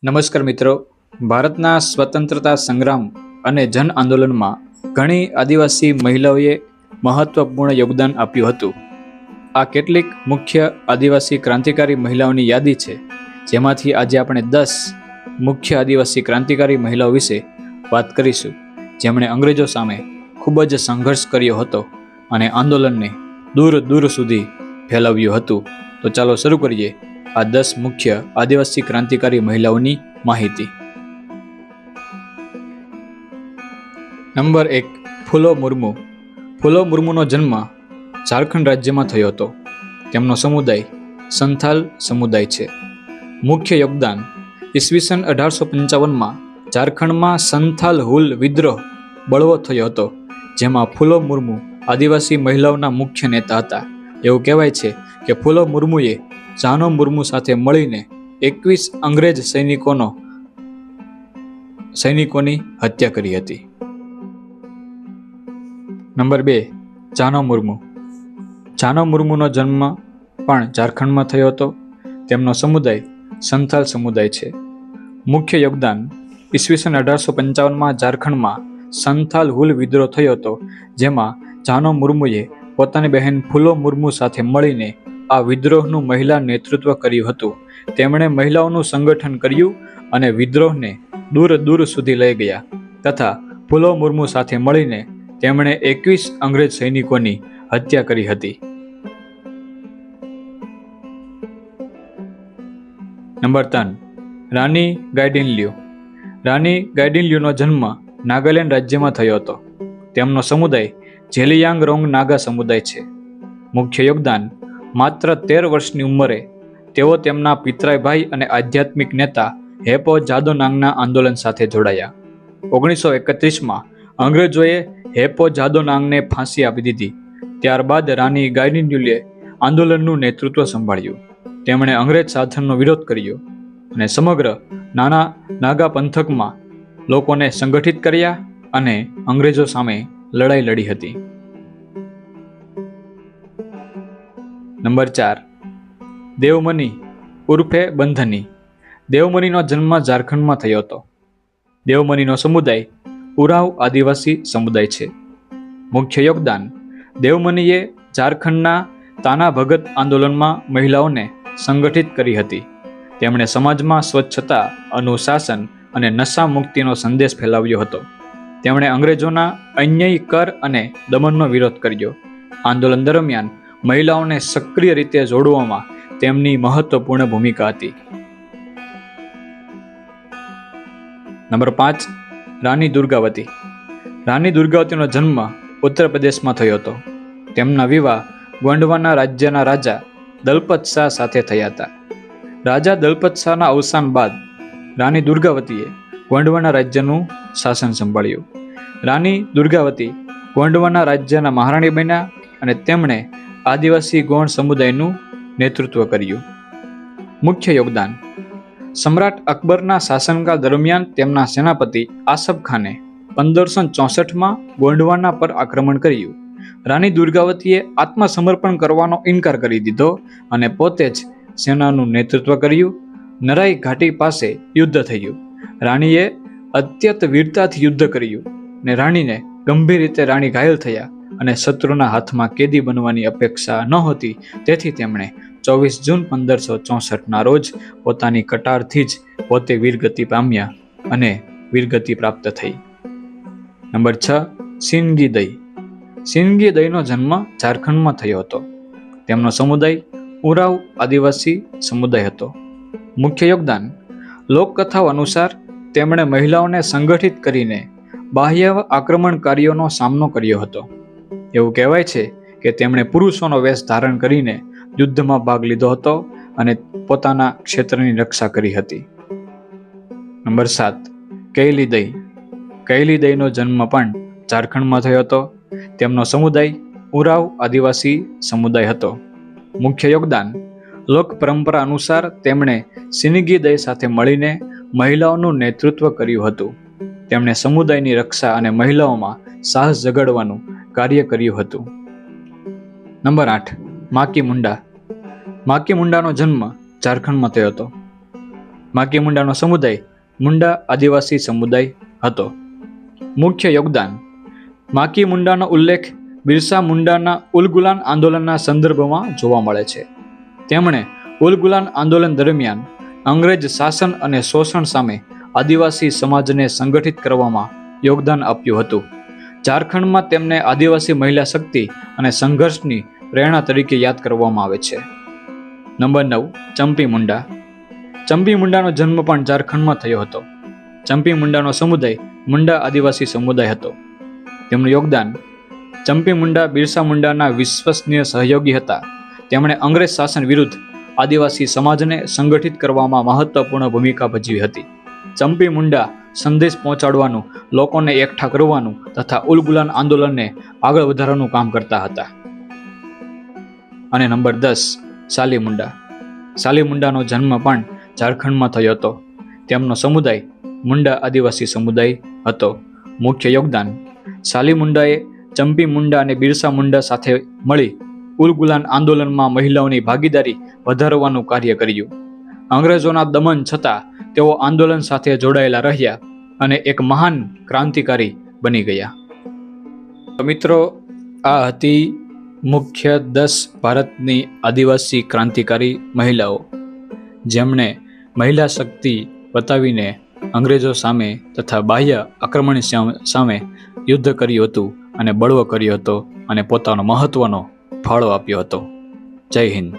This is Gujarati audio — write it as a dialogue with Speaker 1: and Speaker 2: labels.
Speaker 1: નમસ્કાર મિત્રો, ભારતના સ્વતંત્રતા સંગ્રામ અને જન આંદોલનમાં ઘણી આદિવાસી મહિલાઓએ મહત્વપૂર્ણ યોગદાન આપ્યું હતું. આ કેટલીક મુખ્ય આદિવાસી ક્રાંતિકારી મહિલાઓની યાદી છે, જેમાંથી આજે આપણે 10 મુખ્ય આદિવાસી ક્રાંતિકારી મહિલાઓ વિશે વાત કરીશું, જેમણે અંગ્રેજો સામે ખૂબ જ સંઘર્ષ કર્યો હતો અને આંદોલનને દૂર દૂર સુધી ફેલાવ્યું હતું. તો ચાલો શરૂ કરીએ આ 10 મુખ્ય આદિવાસી ક્રાંતિકારી મહિલાઓની માહિતી. નંબર 1, ફૂલો મુર્મુ. ફૂલો મુર્મુનો જન્મ ઝારખંડ રાજ્યમાં થયો હતો. તેમનો સમુદાય સંથાલ સમુદાય છે. મુખ્ય યોગદાન: ઈસવીસન 1855માં ઝારખંડમાં સંથાલ હુલ વિદ્રોહ બળવો થયો હતો, જેમાં ફૂલો મુર્મુ આદિવાસી મહિલાઓના મુખ્ય નેતા હતા. એવું કહેવાય છે કે ફૂલો મુર્મુએ જાનો મુર્મુ સાથે મળીને 21 અંગ્રેજ સૈનિકોની હત્યા કરી હતી. નંબર 2, જાનો મુર્મુ. જાનો મુર્મુનો જન્મ પણ ઝારખંડમાં થયો હતો. તેમનો સમુદાય સંથાલ સમુદાય છે. મુખ્ય યોગદાન: ઈસવીસન 1855માં ઝારખંડમાં સંથાલ હુલ વિદ્રોહ થયો હતો, જેમાં જાનો મુર્મુએ પોતાની બહેન ફૂલો મુર્મુ સાથે મળીને આ વિદ્રોહનું મહિલા નેતૃત્વ કર્યું હતું. તેમણે મહિલાઓનું સંગઠન કર્યું અને વિદ્રોહને દૂર દૂર સુધી લઈ ગયા તથા ફૂલો મુર્મુ સાથે મળીને તેમણે 21 અંગ્રેજ સૈનિકોની હત્યા કરી હતી. નંબર 3, રાની ગાઇડિનલ્યુ. રાની ગાઇડિનલ્યુનો જન્મ નાગાલેન્ડ રાજ્યમાં થયો હતો. તેમનો સમુદાય ઝેલિયાંગરોંગ નાગા સમુદાય છે. મુખ્ય યોગદાન: માત્ર 13 વર્ષની ઉંમરે તેઓ તેમના પિતરાઈ ભાઈ અને આધ્યાત્મિક નેતા હેપો જાદોનાંગના આંદોલન સાથે જોડાયા. 1931માં અંગ્રેજોએ હેપો જાદોનાંગને ફાંસી આપી દીધી. ત્યારબાદ રાની ગાઇડિનલ્યુએ આંદોલનનું નેતૃત્વ સંભાળ્યું. તેમણે અંગ્રેજ શાસનનો વિરોધ કર્યો અને સમગ્ર નાના નાગા પંથકમાં લોકોને સંગઠિત કર્યા અને અંગ્રેજો સામે લડાઈ લડી હતી. નંબર 4, દેવમની ઉર્ફે બંધની. દેવમનીનો જન્મ ઝારખંડમાં થયો હતો. દેવમનીનો સમુદાય ઉરાવ આદિવાસી સમુદાય છે. મુખ્ય યોગદાન: દેવમનીએ ઝારખંડના તાના ભગત આંદોલનમાં મહિલાઓને સંગઠિત કરી હતી. તેમણે સમાજમાં સ્વચ્છતા, અનુશાસન અને નશા મુક્તિનો સંદેશ ફેલાવ્યો હતો. તેમણે અંગ્રેજોના અન્યાયી કર અને દમનનો વિરોધ કર્યો. આંદોલન દરમિયાન મહિલાઓને સક્રિય રીતે જોડવામાં તેમની મહત્વપૂર્ણ ભૂમિકા હતી. નંબર 5, રાની દુર્ગાવતી. રાની દુર્ગાવતીનો જન્મ ઉત્તર પ્રદેશમાં થયો હતો. તેમના વિવાહ ગોંડવાના રાજ્યના રાજા દલપત શાહ સાથે થયા હતા. રાજા દલપત શાહના અવસાન બાદ રાની દુર્ગાવતીએ ગોંડવાના રાજ્યનું શાસન સંભાળ્યું. રાની દુર્ગાવતી ગોંડવાના રાજ્યના મહારાણી બન્યા અને તેમણે આદિવાસી ગોંડ સમુદાયનું નેતૃત્વ કર્યું. મુખ્ય યોગદાન: સમ્રાટ અકબરના શાસનકાળ દરમિયાન તેમના સેનાપતિ આસફ ખાને 1564માં ગોંડવાના પર આક્રમણ કર્યું. રાની દુર્ગાવતીએ આત્મસમર્પણ કરવાનો ઇનકાર કરી દીધો અને પોતે જ સેનાનું નેતૃત્વ કર્યું. નરાઈ ઘાટી પાસે યુદ્ધ થયું. રાણીએ અત્યંત વીરતાથી યુદ્ધ કર્યું ને રાણીને ગંભીર રીતે રાણી ઘાયલ થયા અને શત્રુના હાથમાં કેદી બનવાની અપેક્ષા નહોતી. તેથી તેમણે 24 જૂન 1564ના રોજ પોતાની કટારથી જ પોતે વીરગતિ પામ્યા અને વીરગતિ પ્રાપ્ત થઈ. નંબર 6, સિન્ગી દઈ. સિન્ગી દઈનો જન્મ ઝારખંડમાં થયો હતો. તેમનો સમુદાય ઉરાવ આદિવાસી સમુદાય હતો. મુખ્ય યોગદાન: લોકકથાઓ અનુસાર તેમણે મહિલાઓને સંગઠિત કરીને બાહ્ય આક્રમણકારીઓનો સામનો કર્યો હતો. એવું કહેવાય છે કે તેમણે પુરુષોનો વેશ ધારણ કરીને યુદ્ધમાં ભાગ લીધો હતો અને પોતાના ક્ષેત્રની રક્ષા કરી હતી. નંબર 7, કૈલી દઈ. કૈલી દઈનો જન્મ પણ ઝારખંડમાં થયો હતો. તેમનો સમુદાય ઉરાવ આદિવાસી સમુદાય હતો. મુખ્ય યોગદાન: લોક પરંપરા અનુસાર તેમણે સિન્ગી દઈ સાથે મળીને મહિલાઓનું નેતૃત્વ કર્યું હતું. તેમણે સમુદાયની રક્ષા અને મહિલાઓમાં સાહસ જગાડવાનું કાર્ય કર્યું હતું. નંબર 8, માકી મુંડા. માકી મુંડાનો જન્મ ઝારખંડમાં થયો હતો. માકી મુંડાનો સમુદાય મુંડા આદિવાસી સમુદાય હતો. મુખ્ય યોગદાન. માકી મુંડાનો ઉલ્લેખ બિરસા મુંડાના ઉલગુલાન આંદોલનના સંદર્ભમાં જોવા મળે છે. તેમણે ઉલગુલાન આંદોલન દરમિયાન અંગ્રેજ શાસન અને શોષણ સામે આદિવાસી સમાજને સંગઠિત કરવામાં યોગદાન આપ્યું હતું. ઝારખંડમાં તેમને આદિવાસી મહિલા શક્તિ અને સંઘર્ષની પ્રેરણા તરીકે યાદ કરવામાં આવે છે. નંબર 9. ચંપી મુંડા. ચંપી મુંડાનો જન્મ પણ ઝારખંડમાં થયો હતો. ચંપી મુંડાનો સમુદાય મુંડા આદિવાસી સમુદાય હતો. તેમનું યોગદાન. ચંપી મુંડા બિરસા મુંડાના વિશ્વસનીય સહયોગી હતા. તેમણે અંગ્રેજ શાસન વિરુદ્ધ આદિવાસી સમાજને સંગઠિત કરવામાં મહત્વપૂર્ણ ભૂમિકા ભજવી હતી. ચંપી મુંડા સંદેશ પહોંચાડવાનું, લોકોને એકઠા કરવાનું તથા ઉલગુલાન આંદોલનને આગળ વધારવાનું કામ કરતા હતા. અને નંબર 10. સાલી મુંડા. સાલી મુંડાનો જન્મ પણ ઝારખંડમાં થયો હતો. તેમનો સમુદાય મુંડા આદિવાસી સમુદાય હતો. મુખ્ય યોગદાન. સાલી મુંડાએ ચંપી મુંડા અને બિરસા મુંડા સાથે મળી ઉલગુલાન આંદોલનમાં મહિલાઓની ભાગીદારી વધારવાનું કાર્ય કર્યું. અંગ્રેજોના દમન છતાં તેઓ આંદોલન સાથે જોડાયેલા રહ્યા અને એક મહાન ક્રાંતિકારી બની ગયા. તો મિત્રો, આ હતી મુખ્ય 10 ભારતની આદિવાસી ક્રાંતિકારી મહિલાઓ, જેમણે મહિલા શક્તિ બતાવીને અંગ્રેજો સામે તથા બાહ્ય આક્રમણ સામે યુદ્ધ કર્યું હતું અને બળવો કર્યો હતો અને પોતાનો મહત્વનો ફાળો આપ્યો હતો. જય હિન્દ.